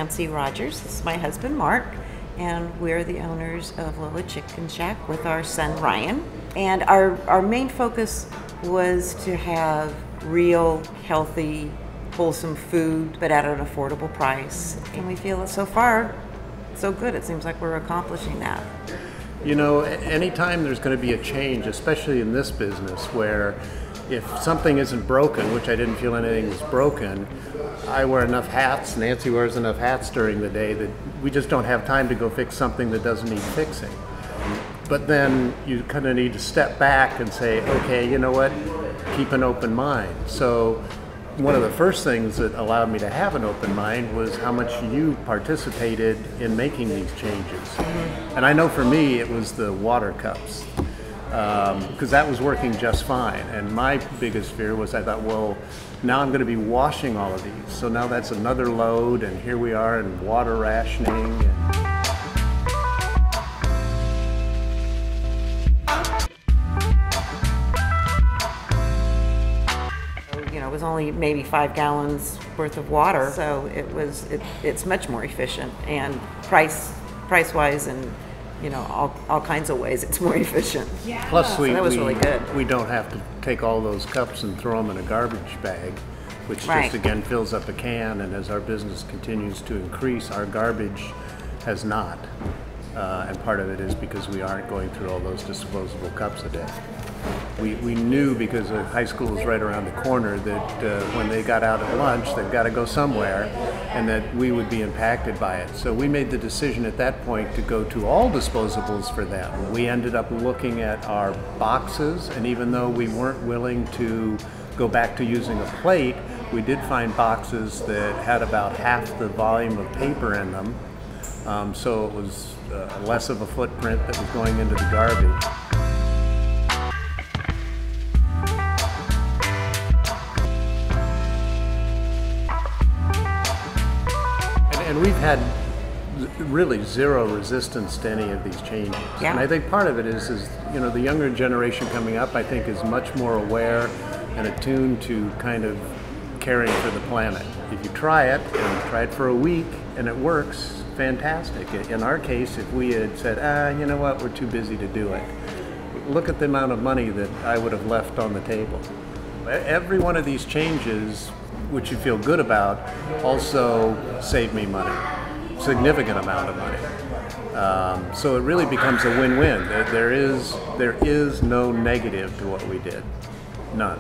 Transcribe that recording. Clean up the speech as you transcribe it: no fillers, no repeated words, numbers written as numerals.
Nancy Rogers. This is my husband, Mark, and we're the owners of Lola Chicken Shack with our son, Ryan. And our main focus was to have real, healthy, wholesome food, but at an affordable price. And we feel that so far, so good. It seems like we're accomplishing that. You know, anytime there's going to be a change, especially in this business, where if something isn't broken, which I didn't feel anything was broken, I wear enough hats, Nancy wears enough hats during the day that we just don't have time to go fix something that doesn't need fixing. But then you kind of need to step back and say, okay, you know what, keep an open mind. So one of the first things that allowed me to have an open mind was how much you participated in making these changes. And I know for me it was the water cups, because that was working just fine. And my biggest fear was I thought, well, now I'm going to be washing all of these. So now that's another load, and here we are in water rationing. It was only maybe 5 gallons worth of water, so it's much more efficient, and price-wise, and all kinds of ways it's more efficient. Yeah. Plus, so that was really good. We don't have to take all those cups and throw them in a garbage bag, which Right. just again fills up a can. And as our business continues to increase, our garbage has not, and part of it is because we aren't going through all those disposable cups a day. We knew, because high school was right around the corner, that when they got out at lunch, they've got to go somewhere, and that we would be impacted by it. So we made the decision at that point to go to all disposables for them. We ended up looking at our boxes, and even though we weren't willing to go back to using a plate, we did find boxes that had about half the volume of paper in them. So it was less of a footprint that was going into the garbage. And we've had really zero resistance to any of these changes. Yeah. And I think part of it is the younger generation coming up, I think, is much more aware and attuned to kind of caring for the planet. If you try it, and try it for a week, and it works, fantastic. In our case, if we had said, you know what, we're too busy to do it, look at the amount of money that I would have left on the table. Every one of these changes, which you feel good about, also saved me money, significant amount of money. So it really becomes a win-win. There is no negative to what we did, none.